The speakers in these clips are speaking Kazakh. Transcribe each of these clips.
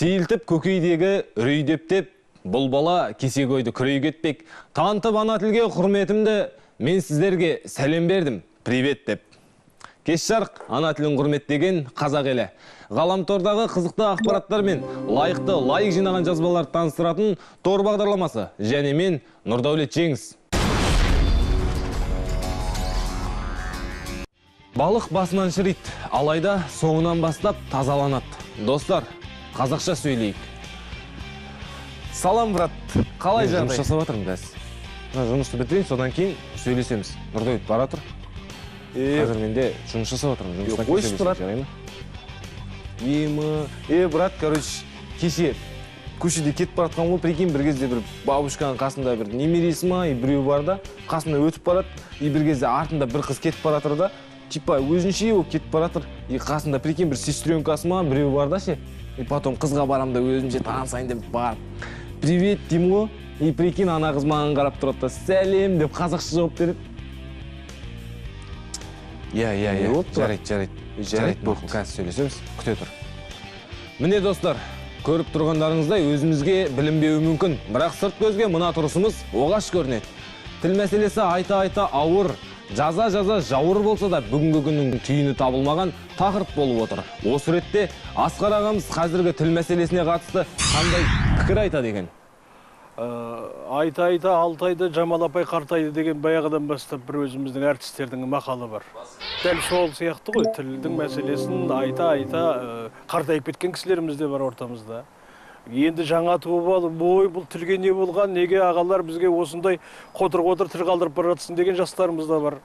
Сейілтіп көкейдегі үрей деп, бұл бала кесе көйді күрей кетпек. Танытып ана тілге құрметімді, мен сіздерге сәлем бердім, привет деп. Кеш жарық, ана тілін құрметтеген қазақ елі. Ғаламтордағы қызықты ақпараттар мен лайықты лайк жинаған жазбаларды таныстыратын тор бағдарламасы. Және мен Нұрдәулет Жеңіс. Балық басынан шірейді, алайда соңынан бастап тазаланады. Достар, қазақша сөйлейік. Салам, брат. Қалай жағдай? Жұмыс жасап жатырмын қазір. Жұмысты бітірейін, содан кейін сөйлесеміз. Нұрдәулет, бара тұр. Қазір менде жұмыс жасап жатырмын. Қойшы, брат. Брат, короче, кеше көшеде кетіп баратқан ғой, прикинь, бір кезде бір бабушканың қасында бір немересі ма, біреу бар да, қасында өтіп барады, бір кезде артында бір қыз кетіп баратыр да, типа өзінше ол кетіп баратыр, қасында прикинь бір сестренкасы ма, біреу бар да ше, потом қызға барам да өзімше танысайын деп бар. Привет деймін ғой, прикинь, ана қыз маған қарап тұрады да, сәлем деп қазақша жауап береді. Жарайды, бұл қазір сөйлесеміз, күте тұр. Міне достар, көріп тұрғандарыңыздай өзімізге білінбеуі мүмкін, бірақ сырт көзге мына тұрысымыз оғаш көрінеді. Тіл мәселесі айта ауыр, жаза жауыр болса да бүгінгі күннің түйіні табылмаған тақырып болып отыр. Осы ретте Асқар ағамыз қазіргі тіл мәселесіне қатысты қандай пікір айтады екен? Айта, алтайды жамалапай қартайды деген баяғыдан бастап бір өзіміздің әртістердің мақалы бар. Дәл сол сияқты ғой, тілдің мәселесін айта қартайып кеткен кісілеріміз де бар ортамызда. Енді жаңа туып алып, бұл тілге не болған, неге ағалар бізге осындай қотыр тіл қалдырып бара жатсың деген жастарымыз да бар.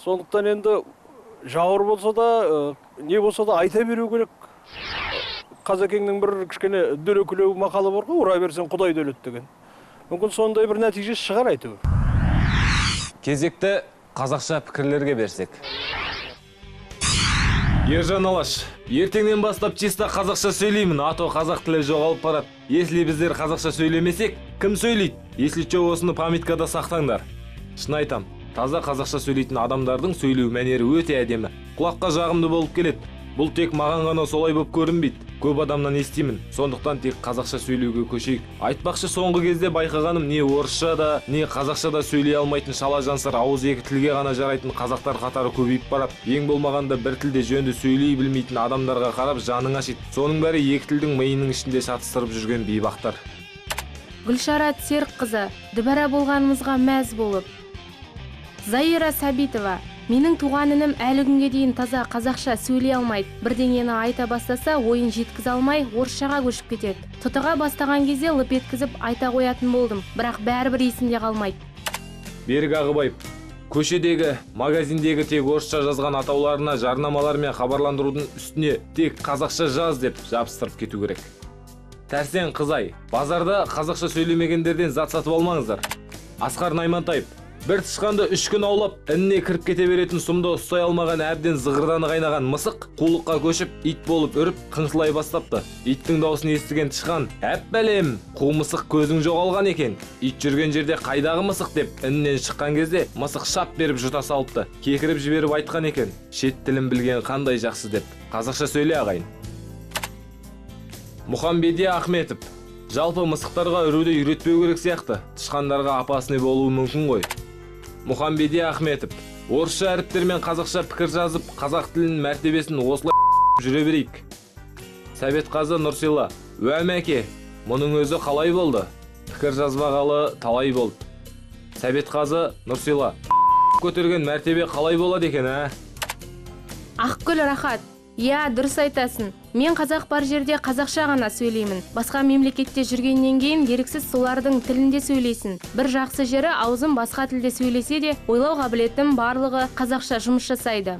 Сондықтан енді жауыр болса да, не болса да айта беру керек. Қазекеңнің бір кішкене дөлекілеу мақалы бар ғой, ұра берсең Құдай өледі деген. Мүмкін сондай бір нәтиже шығар айту. Кезекті қазақша пікірлерге берсек. Ержан Алаш, ертеңнен бастап чиста қазақша сөйлеймін, ато қазақ тілі жоғалып барады. Если біздер қазақша сөйлемесек, кім сөйлейді? Если чо осыны памяткада сақтаңдар. Шын айтам, таза қазақша сөйлейтін адамдардың сөйлеу мәнері өте әдемі. Құлаққа жағымды болып келеді. Бұл тек маған ғана солай болып көрінбейді. Көп адамнан естимін, сондықтан тек қазақша сөйлеуге көшейік. Айтпақшы, соңғы кезде байқағаным, не орысша да, не қазақша да сөйлей алмайтын шала жансар ауыз екі тілге ғана жарайтын қазақтар қатары көбейіп барады. Ең болмағанда бір тілде жөнді сөйлей білмейтін адамдарға қарап жаның ашиды. Соның бәрі екі тілдің миының ішінде шатыстырып жүрген бейбақтар. Гүлшарат Серікқызы, дүбәра болғанымызға мәз болып. Заира Сабитова, менің туған інім әлі күнге дейін таза қазақша сөйлей алмайды. Бірдеңені айта бастаса, ойын жеткізе алмай, орысшаға көшіп кетеді. Тұтыға бастаған кезде лып еткізіп айта қоятын болдым, бірақ бәрібір есінде қалмайды. Берік Ағыбаев, көшедегі, магазиндегі тек орысша жазған атауларына жарнамалар мен хабарландырудың үстіне тек қазақша жаз деп жабыстырып кету керек. Тәрсен Қызай, базарда қазақша сөйлемегендерден зат сатып алмаңыздар. Асқар Наймантаев, бір тышқанды 3 күн аулап, ініне кіріп кете беретін сұмды ұстай алмаған әбден зығырданы қайнаған мысық қулыққа көшіп, ит болып үріп, қыңсылай бастапты. Иттің даусын естіген тышқан, «Әп бәлем, қу мысық көзің жоғалған екен. Ит жүрген жерде қайдағы мысық» деп іннен шыққан кезде, мысық шап беріп жұта салыпты. Кекіріп жіберіп айтқан екен, «Шет тілін білген қандай жақсы» деп. Қазақша сөйле ағайын. Мұхамбедия Ахметов, жалпы мысықтарға үруді үйретпеу керек сияқты, тышқандарға апасыны болуы мүмкін ғой. Мұхамбедия Ахметов, орысша әріптермен қазақша пікір жазып, қазақ тілінің мәртебесін осылай жүре берейік. Сәбетқазы Нұрсила, «Мәке, мұның өзі қалай болды? Пікір жазбағалы талай болды». Сәбетқазы Нұрсила, көтерген мәртебе қалай болады екен, ә? Ақгүл Рахат, дұрыс айтасың. Мен қазақ бар жерде қазақша ғана сөйлеймін. Басқа мемлекетте жүргеннен кейін еріксіз солардың тілінде сөйлейсің. Бір жақсы жері аузым басқа тілде сөйлесе де, ойлау қабілетім барлығы қазақша жұмыс жасайды.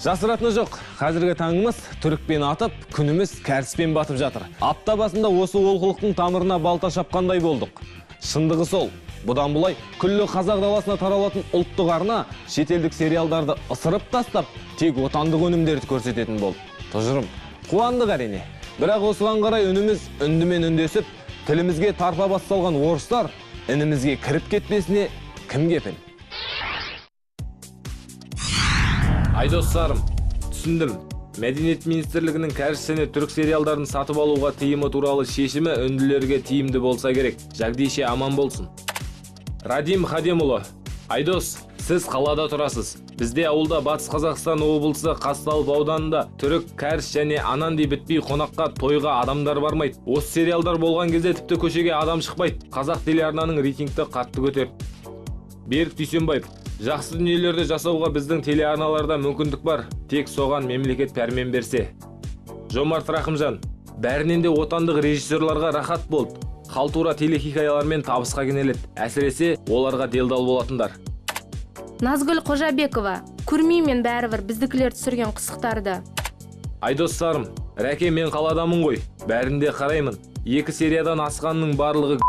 Жасыратыны жоқ, қазіргі таңымыз түрікпен атып, күніміз кәріспен батып жатыр. Апта басында осы олқылықтың тамырына балта шапқандай болдық. Шындығы сол. Бұдан бұлай күллі қазақ даласына таралатын ұлттық арна шетелдік сериалдарды ысырып тастап, тек отандық өнімдерді көрсететін болды. Тұжырым, қуандық әрине. Бірақ осыған қарай үніміз үндімен үндесіп, тілімізге тарпа бас салған орыстар інімізге кіріп кетпесіне кім кепіл? Айдос Сарым, түшүндүм. Мәдениет министрлигинин кәріс және түрк сериалдарын сатып алууга тыйымы тууралуу чечими өндүлөргө тийимдүү болса керек. Жагдейше аман болсун. Радим Хадемулы, Айдос, сиз калаада турасыз. Бизде ауылда Батыс Қазақстан облысы Казталов ауданында түрк, кәріс және анандай бітпей қонаққа тойға адамдар бармайды. Осы сериалдар болған кезде тіпті көшеге адам шықпайды. Қазақ телеарнаның рейтингті қатты көтерді. Берік Дүйсенбаев, жақсы дүниелерді жасауға біздің телеарналарда мүмкіндік бар, тек соған мемлекет пәрмен берсе. Жомарт Рахымжан, бәрінен де отандық режиссерларға рахат болды. Халтура телехикаялармен табысқа кенеледі, әсіресе оларға делдал болатындар. Назгүл Қожабекова, көрмеймен бәрібір біздікілер түсірген қысықтарды. Айдос Сарым, Рәке, мен қаладамын ғой, бәрінде қараймын. 2 сериядан асқанның барлығы.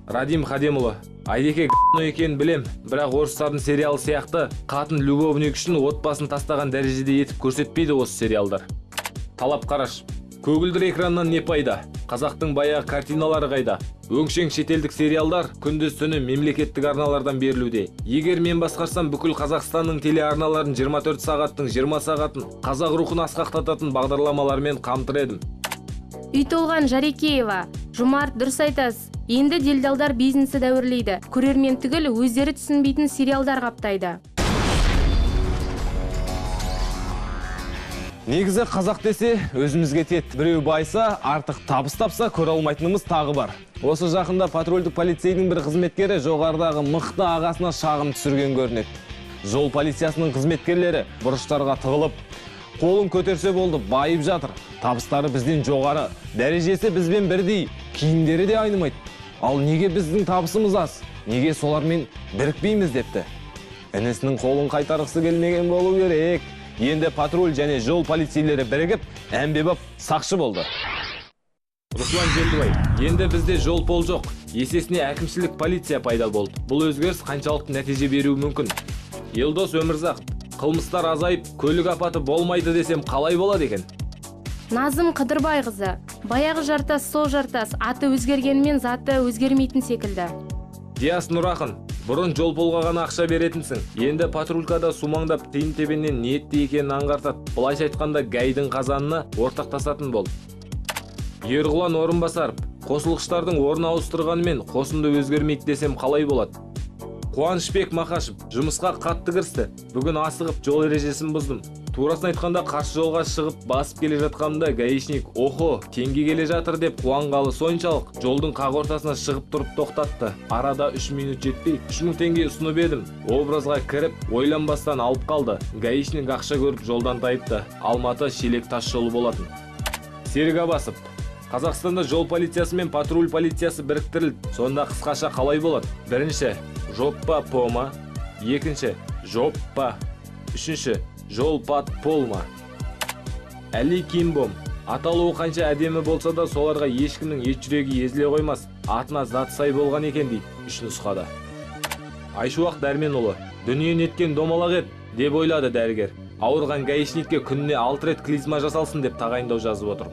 Радим Хадемұлы, Айдеке екен білем, бірақ орыстардың сериалы сияқты қатын любовник үшін отбасын тастаған дәрежеде етіп көрсетпейді осы сериалдар. Талап Қараш, көгілдір экраннан не пайда? Қазақтың баяғы картиналары қайда? Өңшең шетелдік сериалдар күндіз түні мемлекеттік арналардан берілуде. Егер мен басқарсам, бүкіл Қазақстанның телеарналарын 24 сағаттың 20 сағатын қазақ рухын асқақтататын бағдарламалармен қамтыр едім. Үй толған Жарекеева, Жомарт, дұрыс айтасыз. Енді делдалдар бизнесі дәуірлейді. Көрермен түгіл өздері түсінбейтін сериалдар қаптайды. Негізі қазақ десе өзімізге тет. Біреу байса, артық табыс тапса көре алмайтынымыз тағы бар. Осы жақында патрульдік полицейдің бір қызметкері жоғарыдағы мықты ағасына шағым түсірген көрінеді. Жол полициясының қызметкерлері бұрыштарға тығылып, қолын көтерсе болды, байып жатыр. Табыстары бізден жоғары, дәрежесі бізбен бірдей, киімдері де айнымайды. Ал неге біздің табысымыз аз? Неге солармен бірікпейміз депті. Інісінің қолын қайтарғысы келмеген болу керек. Енді патруль және жол полицейлері бірігіп, әмбебап сақшы болды. Руслан Желдібай, енді бізде жол пол жоқ. Есесіне әкімшілік полиция пайда болды. Бұл өзгеріс қаншалықты нәтиже беруі мүмкін. Елдос Өмірзақ, қылмыстар азайып, көлік апаты болмайды десем қалай болады екен? Назым Қыдырбайқызы, баяғы жартас сол жартас, аты өзгергенмен заты өзгермейтін секілді. Диас Нұрақын, бұрын жол полға ғана ақша беретінсің. Енді патрулькада сумаңдап тиын тебеннен ниетті екенін аңғартады. Былайша айтқанда гайдың қазанына ортақтасатын бол. Ерғұлан Орынбасаров, қосылғыштардың орын ауыстырғанымен қосынды өзгермейді десем қалай болады? Қуанышбек Мақашев, жұмысқа қатты кірісті. Бүгін асығып жол ережесін бұздым. Турасын айтқанда қарсы жолға шығып басып келе жатқанымда гаишник «Охо, теңге келе жатыр» деп қуанғалы соншалық жолдың қақ ортасына шығып тұрып тоқтатты. Арада 3 минут жетпей 3000 теңге ұсынып едім. Образға кіріп, ойланбастан алып қалды. Гаишник ақша көріп жолдан тайыпты. Алматы Шелек тас жолы болатын. Серік Абасов, Қазақстанда жол полициясы мен патруль полициясы біріктірілді. Сонда қысқаша қалай болады? Бірінші, жоппа пома, екінші, жоппа, үшінші, жол пат полма. Әли Кимбом, аталуы қанша әдемі болса да соларға ешкімнің ет жүрегі езіле қоймас. Атына зат сай болған екен дейді үш нұсқада. Айшуақ Дәрменұлы, дүние неткен домалақ ет деп ойлады дәрігер. Ауырған гаишникке күніне 6 рет клизма жасалсын деп тағайындау жазып отыр.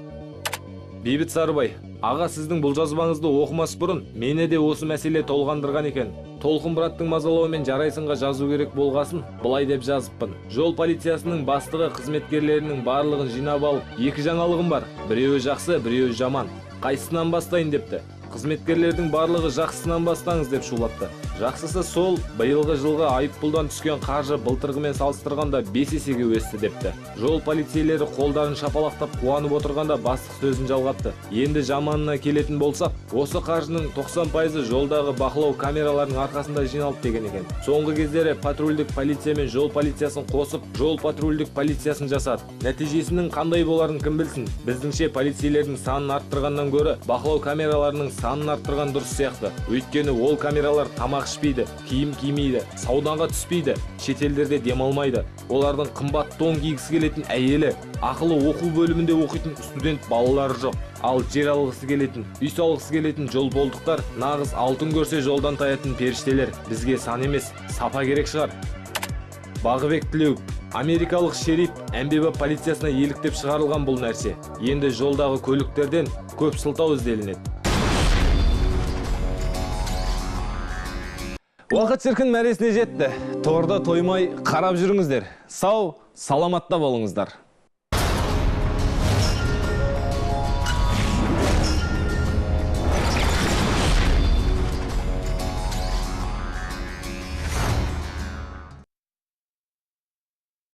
Бейбіт Сарыбай, аға, сіздің бұл жазбаңызды оқымас бұрын мені де осы мәселе толғандырған екен. Толқын Мұраттың мазалауымен жарайсынға жазу керек болғасын, былай деп жазыппын. Жол полициясының бастығы қызметкерлерінің барлығын жинап алып, 2 жаңалығым бар. Біреуі жақсы, біреуі жаман. Қайсынан бастайын депті. Қызметкерлердің барлығы жақсысынан бастаңыз деп шулапты. Жақсысы сол, биылғы жылғы айыппұлдан түскен қаржы былтырғымен салыстырғанда 5 есеге өсті депті. Жол полицейлері қолдарын шапалақтап қуанып отырғанда бастық сөзін жалғапты. Енді жаманына келетін болсақ, осы қаржының 90% жолдағы бақылау камераларының арқасында жиналып деген екен. Соңғы кездері патрульдік полиция мен жол полициясын қосып, жол патрульдік полициясын жасады. Нәтижесінің қандай боларын кім білсін? Біздіңше полицейлердің санын арттырғаннан гөрі бақылау камераларының санын арттырған дұрыс сияқты. Өйткені ол камералар тамақ ішпейді, киім кимейді, саудаға түспейді, шетелдерде демалмайды. Олардың қымбат тон кигісі келетін әйелі, ақылы оқу бөлімінде оқитын студент балалары жоқ. Ал жер алғысы келетін, үй салғысы келетін жол болдықтар нағыз алтын көрсе жолдан таятын періштелер. Бізге сан емес, сапа керек шығар. Бағыбек Тілеу, америкалық шериф әмбебап полициясына еліктеп шығарылған бұл нәрсе. Енді жолдағы көліктерден көп сылтау ізделінеді. Уақыт шіркін мәресіне жетті. Торда тоймай қарап жүріңіздер. Сау! саламатта болуңуздар.